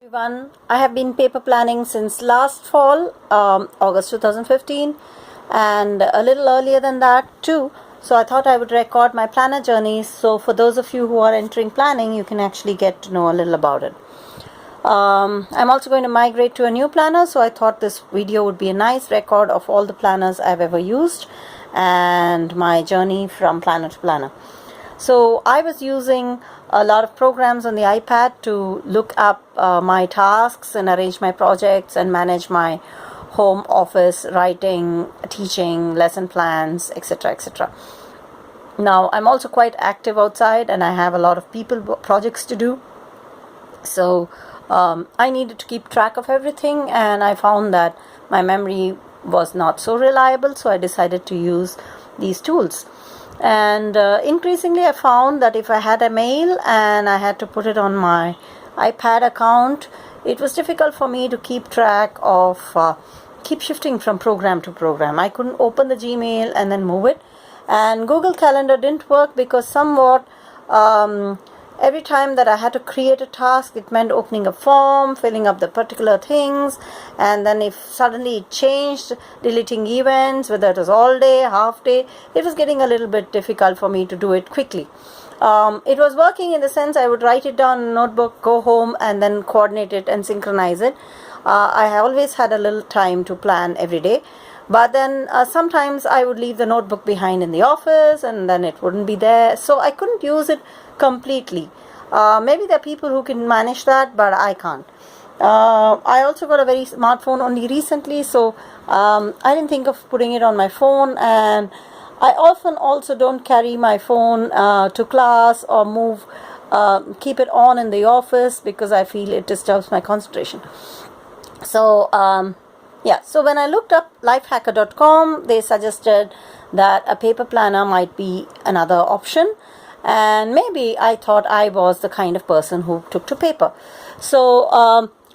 everyone. I have been paper planning since last fall, August 2015, and a little earlier than that too. So I thought I would record my planner journey. So for those of you who are entering planning, you can actually get to know a little about it. I'm also going to migrate to a new planner, so I thought this video would be a nice record of all the planners I've ever used and my journey from planner to planner. So I was using a lot of programs on the iPad to look up my tasks and arrange my projects and manage my home office, writing, teaching, lesson plans, etc. etc. Now I'm also quite active outside and I have a lot of people projects to do. So I needed to keep track of everything, and I found that my memory was not so reliable, so I decided to use these tools. And increasingly I found that if I had a mail and I had to put it on my iPad account, it was difficult for me to keep track of keep shifting from program to program. I couldn't open the Gmail and then move it, and Google Calendar didn't work because somewhat every time that I had to create a task, it meant opening a form, filling up the particular things, and then if suddenly it changed, deleting events, whether it was all day, half day, it was getting a little bit difficult for me to do it quickly. It was working in the sense I would write it down in a notebook, go home, and then coordinate it and synchronize it. I always had a little time to plan every day. But then sometimes I would leave the notebook behind in the office and then it wouldn't be there. So I couldn't use it completely. Maybe there are people who can manage that, but I can't. I also got a very smartphone only recently, so I didn't think of putting it on my phone. And I often also don't carry my phone to class or keep it on in the office because I feel it disturbs my concentration. So so when I looked up lifehacker.com, they suggested that a paper planner might be another option, and maybe I thought I was the kind of person who took to paper. So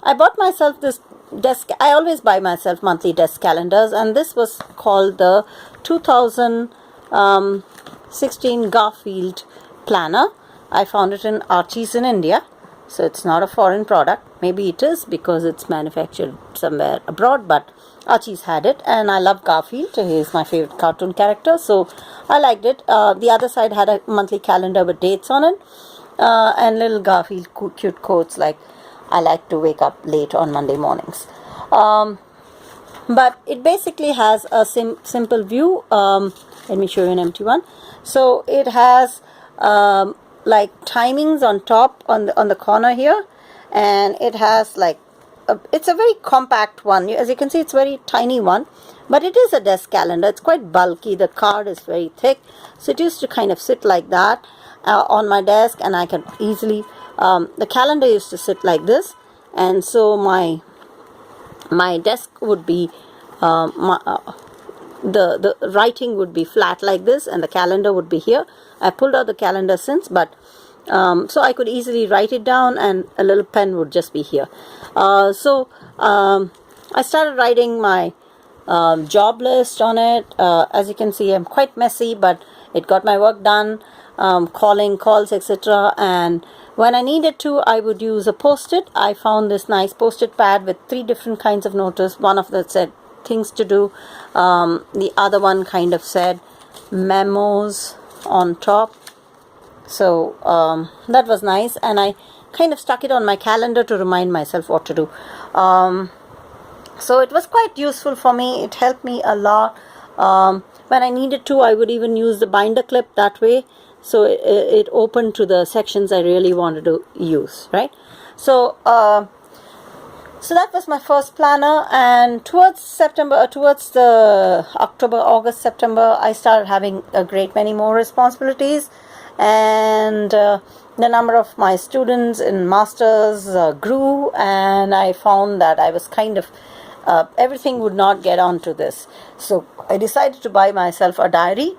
I bought myself this desk. I always buy myself monthly desk calendars, and this was called the 2016 Garfield planner. I found it in Archie's in India. So it's not a foreign product. Maybe it is because it's manufactured somewhere abroad, but Archie's had it, and I love Garfield. He is my favorite cartoon character, so I liked it. The other side had a monthly calendar with dates on it, and little Garfield cute quotes like, I like to wake up late on Monday mornings. But it basically has a simple view. Let me show you an empty one. So it has like timings on top on the corner here, and it has like it's a very compact one. As you can see, it's a very tiny one, but it is a desk calendar. It's quite bulky. The card is very thick, so it used to kind of sit like that on my desk, and I could easily the calendar used to sit like this, and so my desk would be the writing would be flat like this, and the calendar would be here. I pulled out the calendar since, but so I could easily write it down, and a little pen would just be here. So I started writing my job list on it. As you can see, I'm quite messy, but it got my work done, calling calls, etc. And when I needed to, I would use a post-it. I found this nice post-it pad with 3 different kinds of notice. One of them said things to do. The other one kind of said memos on top. So that was nice, and I kind of stuck it on my calendar to remind myself what to do. So it was quite useful for me. It helped me a lot. When I needed to, I would even use the binder clip that way, so it opened to the sections I really wanted to use, right? So so that was my first planner, and towards the October, August, September, I started having a great many more responsibilities, and the number of my students in masters grew, and I found that I was kind of everything would not get onto this. So I decided to buy myself a diary.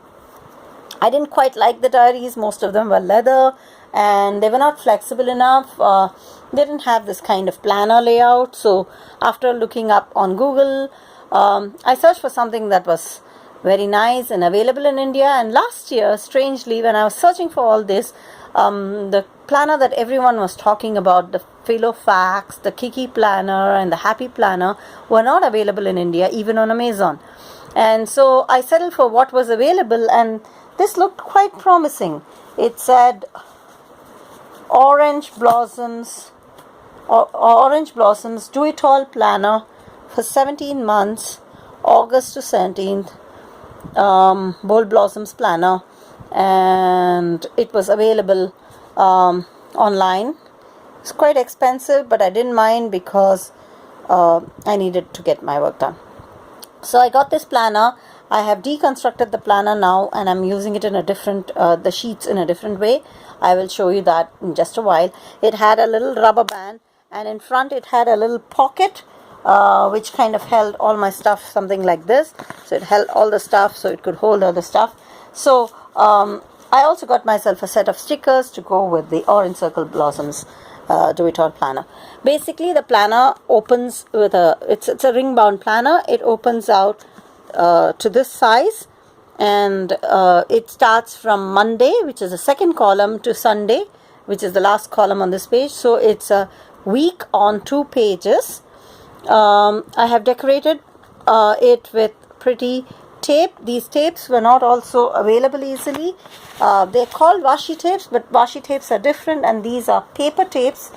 I didn't quite like the diaries. Most of them were leather, and they were not flexible enough. They didn't have this kind of planner layout. So after looking up on Google, I searched for something that was very nice and available in India. And last year, strangely, when I was searching for all this, the planner that everyone was talking about, the Filofax, the Kiki Planner, and the Happy Planner, were not available in India, even on Amazon. And so I settled for what was available, and this looked quite promising. It said Orange Blossoms Do It All Planner for 17 months, August to 17th, Bold Blossoms Planner, and it was available online. It's quite expensive, but I didn't mind because I needed to get my work done. So I got this planner. I have deconstructed the planner now, and I'm using it in a different, the sheets in a different way. I will show you that in just a while. It had a little rubber band, and in front it had a little pocket, which kind of held all my stuff, something like this. So it held all the stuff, so it could hold all the stuff. So I also got myself a set of stickers to go with the Orange Circle Blossoms Do It All Planner. Basically, the planner opens with it's a ring bound planner. It opens out to this size, and it starts from Monday, which is the second column, to Sunday, which is the last column on this page. So it's a week on 2 pages. I have decorated it with pretty tape. These tapes were not also available easily. They're called washi tapes, but washi tapes are different, and these are paper tapes,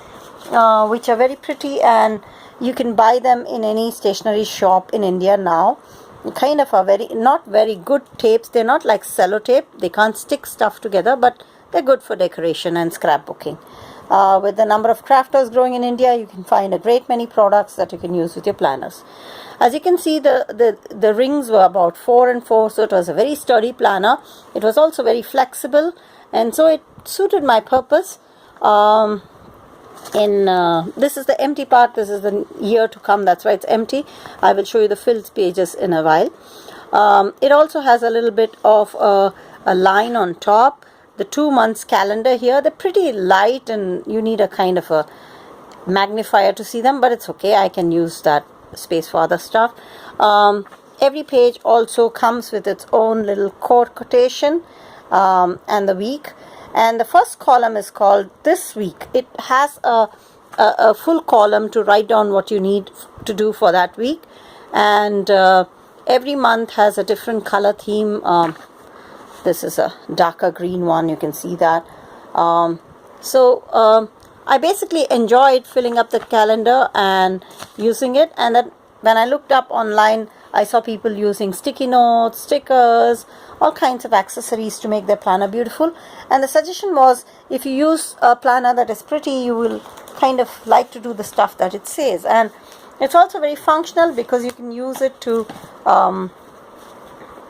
which are very pretty, and you can buy them in any stationery shop in India now. Kind of are not very good tapes. They're not like sellotape. They can't stick stuff together, but they're good for decoration and scrapbooking. With the number of crafters growing in India, you can find a great many products that you can use with your planners. As you can see, the rings were about 4 and 4, so it was a very sturdy planner. It was also very flexible, and so it suited my purpose. This is the empty part. This is the year to come. That's why it's empty. I will show you the filled pages in a while. It also has a little bit of a line on top. The 2 months calendar here, they're pretty light, and you need a kind of a magnifier to see them, but it's okay. I can use that space for other stuff. Every page also comes with its own little quotation and the week. And the first column is called This Week. It has a full column to write down what you need to do for that week. And every month has a different color theme. This is a darker green one. You can see that. I basically enjoyed filling up the calendar and using it. And then when I looked up online, I saw people using sticky notes, stickers, all kinds of accessories to make their planner beautiful. And the suggestion was, if you use a planner that is pretty, you will kind of like to do the stuff that it says. And it's also very functional because you can use it to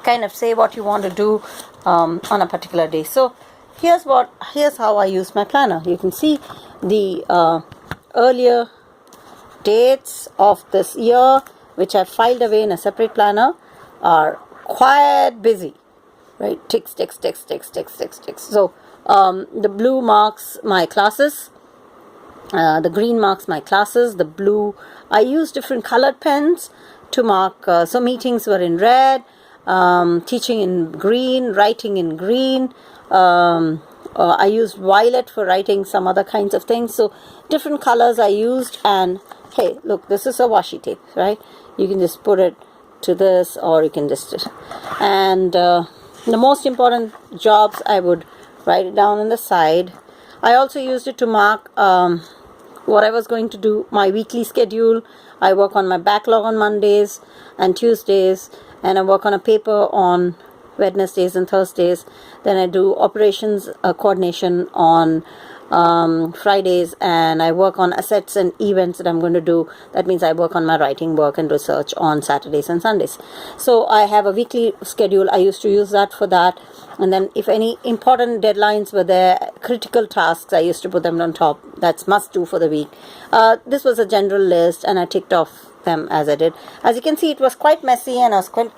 kind of say what you want to do on a particular day. So here's how I use my planner. You can see the earlier dates of this year, which I filed away in a separate planner, are quite busy, right? Ticks. So the blue marks my classes, the green marks my classes, the blue, I use different colored pens to mark. So meetings were in red, teaching in green, writing in green. I used violet for writing some other kinds of things. So different colors I used. And hey, look, this is a washi tape, right? You can just put it to this, or you can just, and the most important jobs, I would write it down on the side. I also used it to mark what I was going to do, my weekly schedule. I work on my backlog on Mondays and Tuesdays, and I work on a paper on Wednesdays and Thursdays. Then I do operations coordination on Fridays, and I work on assets and events that I'm going to do. That means I work on my writing work and research on Saturdays and Sundays. So I have a weekly schedule. I used to use that for that. And then if any important deadlines were there, critical tasks, I used to put them on top. That's must do for the week. This was a general list, and I ticked off them as I did. As you can see, it was quite messy, and I was quite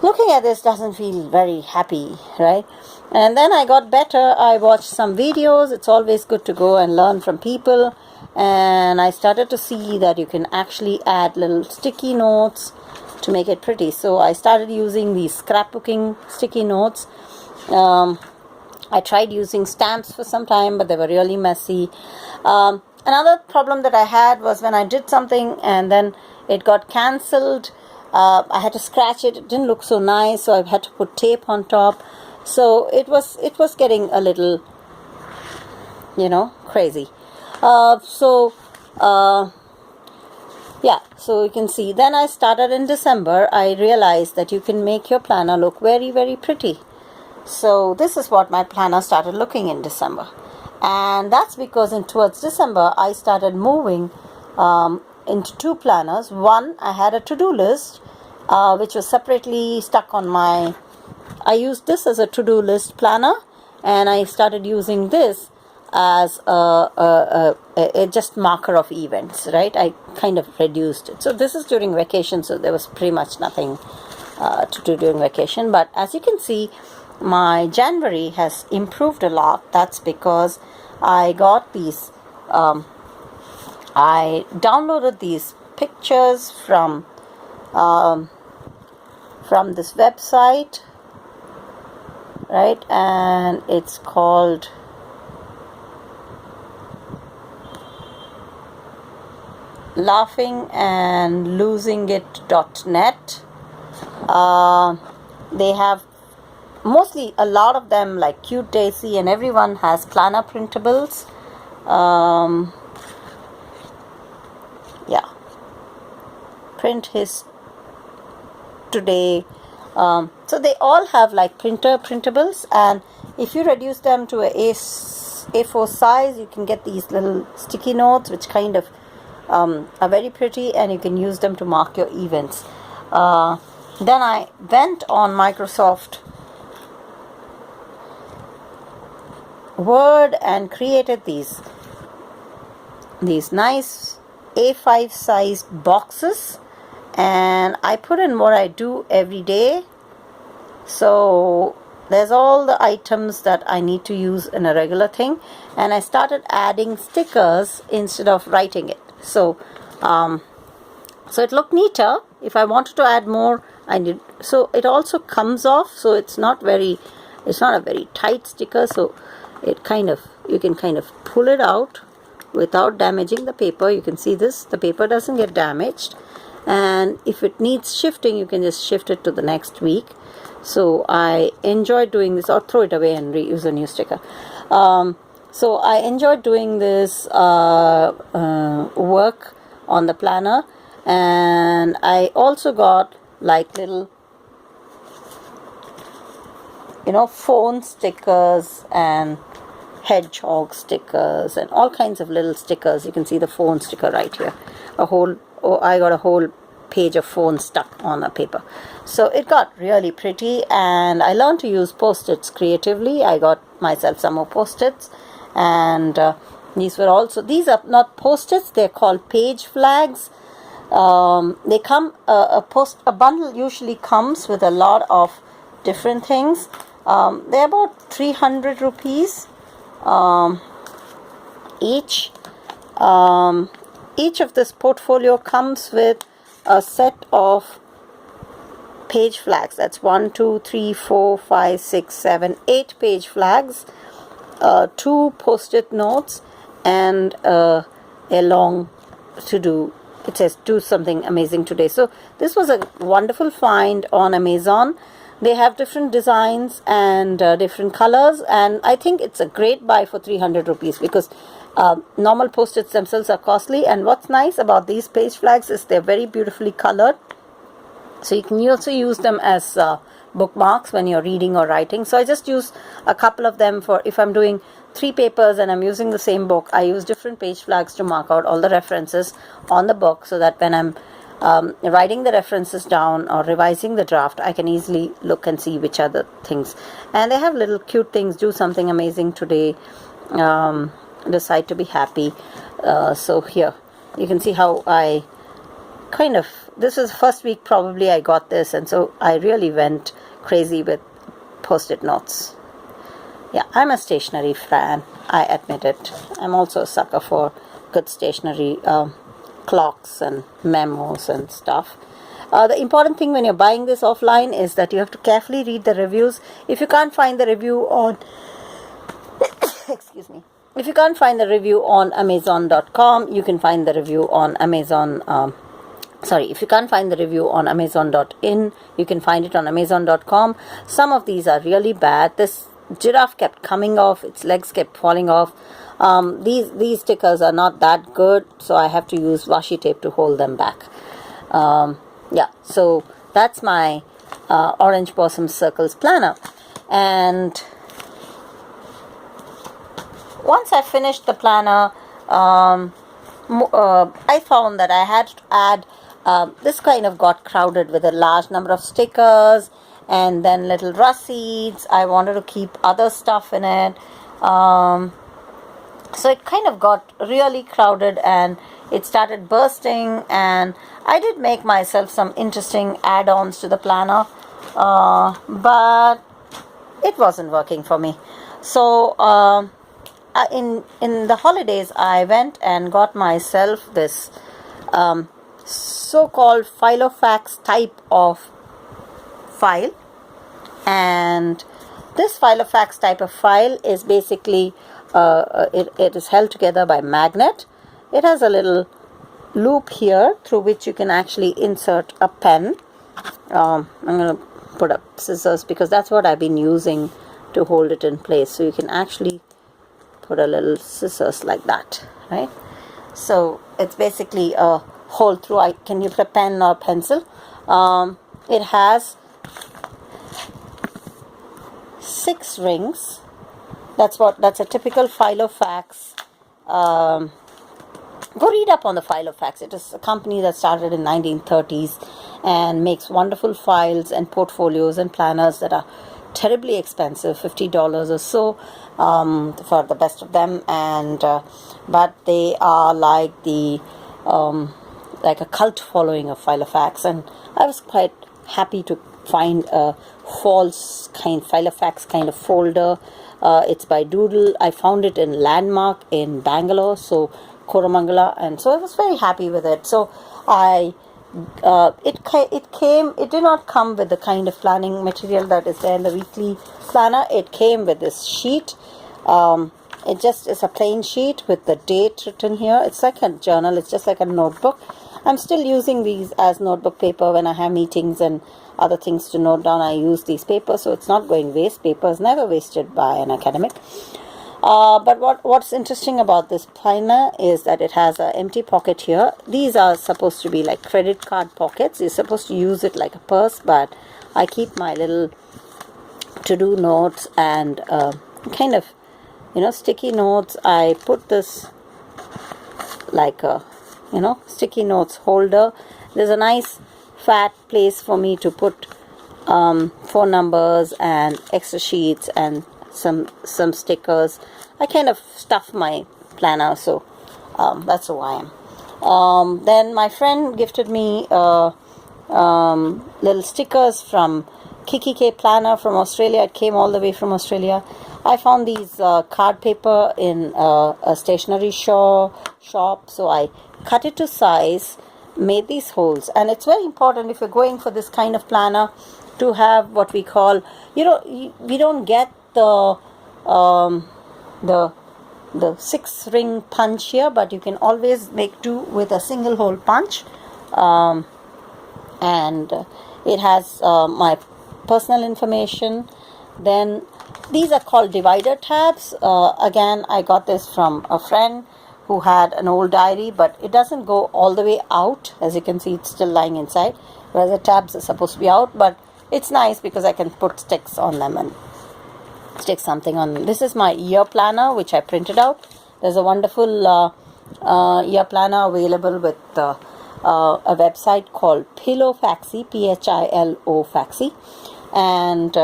looking at this doesn't feel very happy, right? And then I got better. I watched some videos. It's always good to go and learn from people. And I started to see that you can actually add little sticky notes to make it pretty. So I started using these scrapbooking sticky notes. I tried using stamps for some time, but they were really messy. Another problem that I had was when I did something and then it got cancelled. I had to scratch it. It didn't look so nice, so I had to put tape on top. So it was getting a little, crazy. Yeah, so you can see. Then I started in December. I realized that you can make your planner look very, very pretty. So this is what my planner started looking in December. And that's because towards December, I started moving into two planners. One, I had a to-do list, which was separately stuck on I used this as a to-do list planner, and I started using this as a just marker of events, right? I kind of reduced it. So this is during vacation, so there was pretty much nothing to do during vacation. But as you can see, my January has improved a lot. That's because I got these, I downloaded these pictures from this website, right? And it's called laughingandlosingit.net. They have mostly, a lot of them, like Cute Daisy and everyone, has planner printables. Yeah, print his today. So they all have like printables, and if you reduce them to a A4 size, you can get these little sticky notes, which kind of are very pretty, and you can use them to mark your events. Then I went on Microsoft Word and created these nice A5 sized boxes, and I put in what I do every day. So there's all the items that I need to use in a regular thing, and I started adding stickers instead of writing it. So it looked neater. If I wanted to add more, I did. So it also comes off, so it's not a very tight sticker. So you can kind of pull it out without damaging the paper. You can see this, the paper doesn't get damaged, and if it needs shifting, you can just shift it to the next week. So I enjoyed doing this, or throw it away and reuse a new sticker. So I enjoyed doing this work on the planner, and I also got like little phone stickers and hedgehog stickers and all kinds of little stickers. You can see the phone sticker right here. I got a whole page of phone stuck on a paper. So it got really pretty, and I learned to use post-its creatively. I got myself some more post-its, and these are not post-its, they're called page flags. They come, a bundle usually comes with a lot of different things. They're about 300 rupees each. Each of this portfolio comes with a set of page flags. That's 1, 2, 3, 4, 5, 6, 7, 8 page flags, 2 post-it notes, and a long to-do. It says do something amazing today. So this was a wonderful find on Amazon. They have different designs and different colors, and I think it's a great buy for 300 rupees because normal post-its themselves are costly. And what's nice about these page flags is they're very beautifully colored, so you can also use them as bookmarks when you're reading or writing. So I just use a couple of them for if I'm doing 3 papers and I'm using the same book. I use different page flags to mark out all the references on the book, so that when I'm writing the references down or revising the draft, I can easily look and see which are the things. And they have little cute things: do something amazing today, decide to be happy. So here you can see how I this is first week probably I got this, and so I really went crazy with post-it notes. Yeah, I'm a stationery fan, I admit it. I'm also a sucker for good stationery, clocks and memos and stuff. The important thing when you're buying this offline is that you have to carefully read the reviews. If you can't find the review on excuse me. If you can't find the review on Amazon.com, you can find the review on Amazon. If you can't find the review on Amazon.in, you can find it on Amazon.com. Some of these are really bad. This giraffe kept coming off, its legs kept falling off. These stickers are not that good, so I have to use washi tape to hold them back. Yeah, so that's my Orange Blossom Circles planner. And once I finished the planner, I found that I had to add, this kind of got crowded with a large number of stickers and then little receipts. I wanted to keep other stuff in it. So it kind of got really crowded and it started bursting, and I did make myself some interesting add-ons to the planner, but it wasn't working for me. So in the holidays, I went and got myself this so-called Filofax type of file, and this Filofax type of file is basically it is held together by magnet. It has a little loop here through which you can actually insert a pen. I'm going to put up scissors because that's what I've been using to hold it in place. So you can actually put a little scissors like that, right? So it's basically a hole through. Can you put a pen or pencil? It has 6 rings. That's a typical Filofax. Go read up on the Filofax. It is a company that started in 1930s and makes wonderful files and portfolios and planners that are terribly expensive, $50 or so for the best of them, and but they are like the like a cult following of Filofax, and I was quite happy to find a false kind Filofax kind of folder. It's by Doodle. I found it in Landmark in Bangalore, so Koramangala, and so I was very happy with it. So it did not come with the kind of planning material that is there in the weekly planner. It came with this sheet. It just is a plain sheet with the date written here. It's like a journal. It's just like a notebook. I'm still using these as notebook paper when I have meetings and other things to note down. I use these papers, so it's not going waste. Paper is never wasted by an academic. But what's interesting about this planner is that it has an empty pocket here. These are supposed to be like credit card pockets. You're supposed to use it like a purse, but I keep my little to-do notes and kind of, sticky notes. I put this like a, sticky notes holder. There's a nice fat place for me to put phone numbers and extra sheets and some stickers. I kind of stuff my planner, so that's who I am. Then my friend gifted me little stickers from Kiki K Planner from Australia. It came all the way from Australia. I found these card paper in a stationery shop, so I cut it to size, made these holes, and it's very important if you're going for this kind of planner to have what we call, we don't get the 6-ring punch here, but you can always make do with a single hole punch, and it has my personal information. Then these are called divider tabs. Again, I got this from a friend who had an old diary, but it doesn't go all the way out. As you can see, it's still lying inside, whereas the tabs are supposed to be out, but it's nice because I can put sticks on them and stick something on them. This is my year planner, which I printed out. There's a wonderful year planner available with a website called Philofaxy, Philo Faxy, and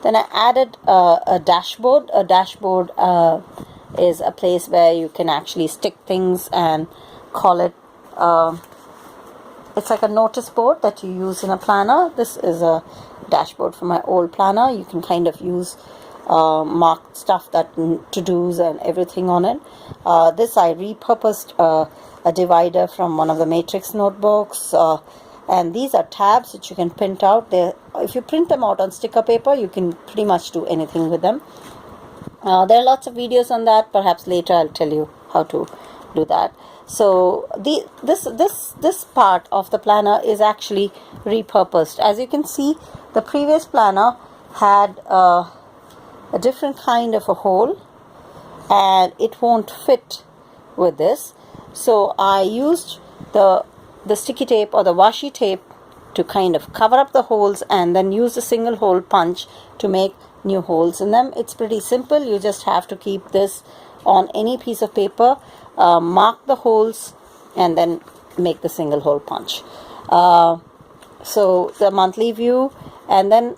then I added a dashboard. A dashboard is a place where you can actually stick things and call it, it's like a notice board that you use in a planner. This is a dashboard for my old planner. You can kind of use marked stuff, that to-dos and everything on it. This I repurposed a divider from one of the Matrix notebooks, and these are tabs that you can print out. If you print them out on sticker paper, you can pretty much do anything with them. There are lots of videos on that. Perhaps later I'll tell you how to do that. So this part of the planner is actually repurposed. As you can see, the previous planner had a different kind of a hole, and it won't fit with this. So I used the sticky tape or the washi tape to kind of cover up the holes, and then use a single hole punch to make new holes in them. It's pretty simple. You just have to keep this on any piece of paper, mark the holes, and then make the single hole punch. So the monthly view, and then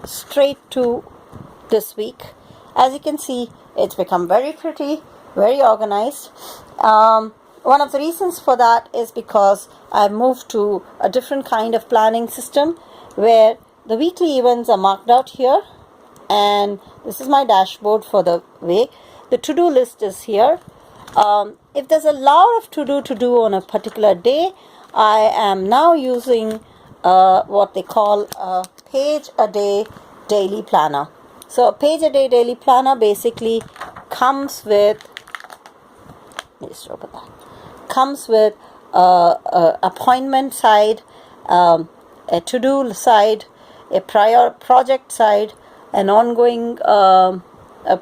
straight to this week. As you can see, it's become very pretty, very organized. One of the reasons for that is because I've moved to a different kind of planning system where the weekly events are marked out here, and this is my dashboard for the week. The to-do list is here. If there's a lot of to do on a particular day, I am now using what they call a page a day daily planner. So a page a day daily planner basically comes with, appointment side, a to-do side, a project side, an ongoing a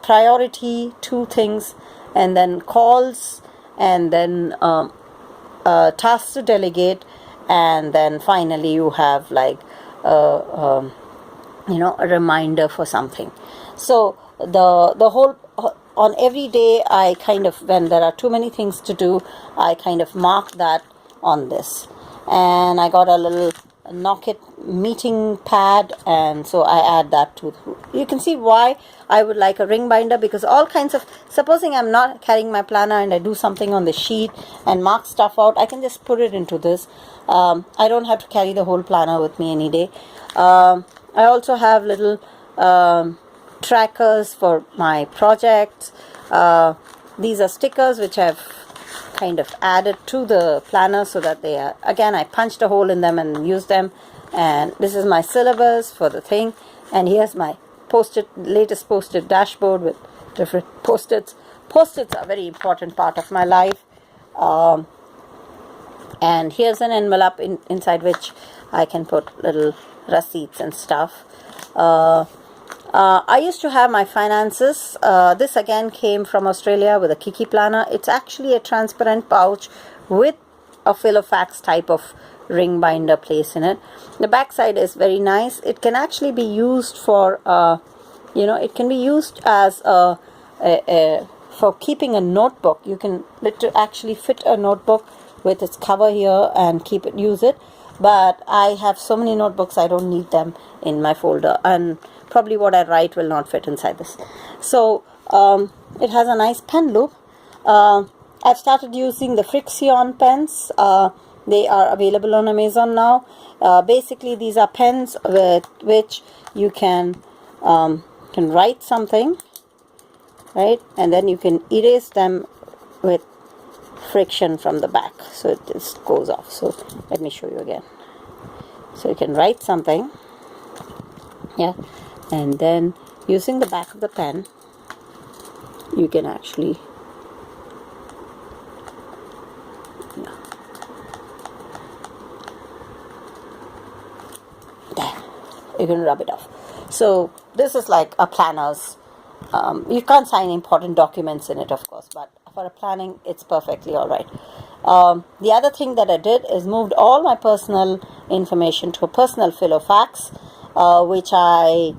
priority, 2 things, and then calls, and then tasks to delegate, and then finally you have like a reminder for something. So the whole, on every day, I kind of, when there are too many things to do, I kind of mark that on this. And I got a little Knockit meeting pad, and so I add that to. You can see why I would like a ring binder, because all kinds of, supposing I'm not carrying my planner and I do something on the sheet and mark stuff out, I can just put it into this. I don't have to carry the whole planner with me any day. I also have little trackers for my projects. These are stickers which I've kind of added to the planner so that they are, again, I punched a hole in them and used them. And this is my syllabus for the thing, and here's my latest posted dashboard with different post-its. Post-its are a very important part of my life. And here's an envelope inside which I can put little receipts and stuff. I used to have my finances. This again came from Australia with a Kiki planner. It's actually a transparent pouch with a Filofax type of ring binder place in it. The back side is very nice. It can actually be used for, it can be used as for keeping a notebook. You can actually fit a notebook with its cover here and use it. But I have so many notebooks, I don't need them in my folder, and probably what I write will not fit inside this. So it has a nice pen loop. I've started using the Frixion pens. They are available on Amazon now. Basically, these are pens with which you can write something, right? And then you can erase them with friction from the back, so it just goes off. So let me show you again. So you can write something, yeah, and then using the back of the pen, you can actually, yeah, there, you can rub it off. So this is like a planner's. You can't sign important documents in it, of course, but for a planning, it's perfectly all right. The other thing that I did is moved all my personal information to a personal Filofax, which I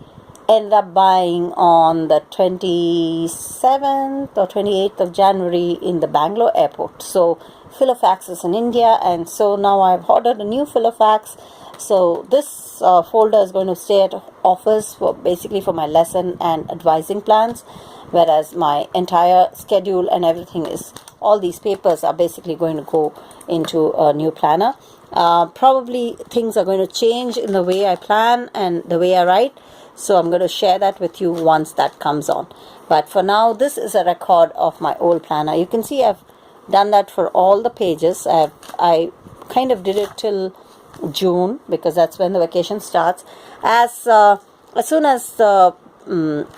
ended up buying on the 27th or 28th of January in the Bangalore airport. So Filofax is in India, and so now I've ordered a new Filofax. So this folder is going to stay at office for basically for my lesson and advising plans, whereas my entire schedule and everything is, all these papers are basically going to go into a new planner. Probably things are going to change in the way I plan and the way I write, so I'm going to share that with you once that comes on. But for now, this is a record of my old planner. You can see I've done that for all the pages. I kind of did it till June because that's when the vacation starts. As soon as the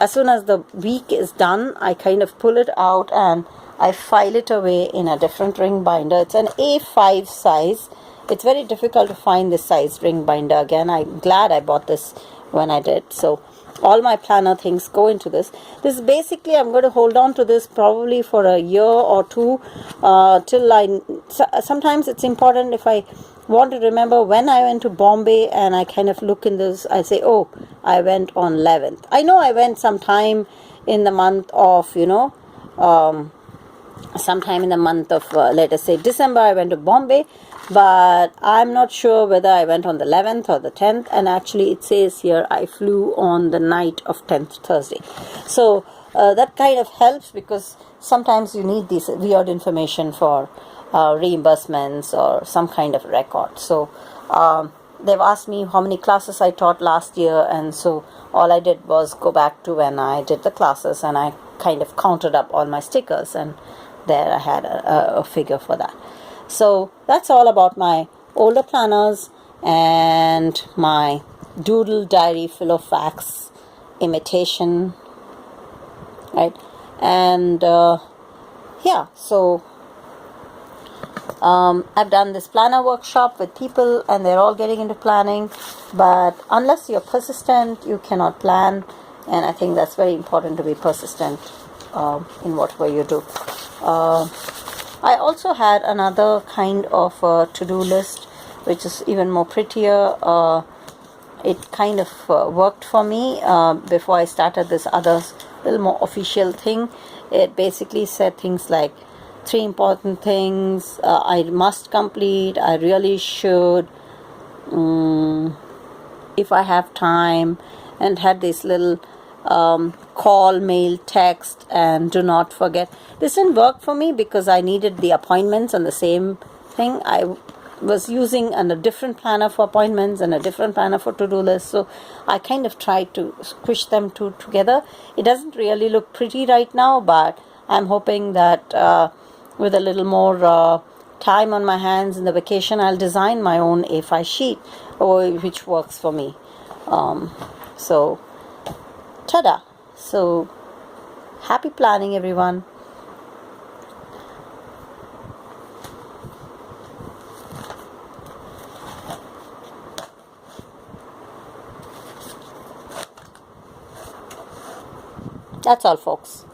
as soon as the week is done, I kind of pull it out and I file it away in a different ring binder. It's an A5 size. It's very difficult to find this size ring binder again. I'm glad I bought this when I did. So all my planner things go into this. This is basically, I'm going to hold on to this probably for a year or two, till sometimes it's important if I want to remember when I went to Bombay, and I kind of look in this, I say, oh, I went on 11th. I know I went sometime in the month of, sometime in the month of, let us say, December, I went to Bombay, but I'm not sure whether I went on the 11th or the 10th, and actually it says here I flew on the night of 10th, Thursday. So that kind of helps, because sometimes you need this weird information for reimbursements or some kind of record. So they've asked me how many classes I taught last year, and so all I did was go back to when I did the classes, and I kind of counted up all my stickers, and there I had a figure for that. So that's all about my older planners and my doodle diary full of facts, imitation, right? And yeah, so I've done this planner workshop with people, and they're all getting into planning, but unless you're persistent, you cannot plan. And I think that's very important, to be persistent in whatever you do. I also had another kind of to-do list, which is even more prettier. It kind of worked for me before I started this other little more official thing. It basically said things like 3 important things I must complete, I really should, if I have time, and had this little call, mail, text, and do not forget. This didn't work for me because I needed the appointments on the same thing. I was using a different planner for appointments and a different planner for to-do lists, so I kind of tried to squish them two together. It doesn't really look pretty right now, but I'm hoping that with a little more time on my hands in the vacation, I'll design my own A5 sheet, which works for me. So ta-da! So happy planning, everyone. That's all, folks.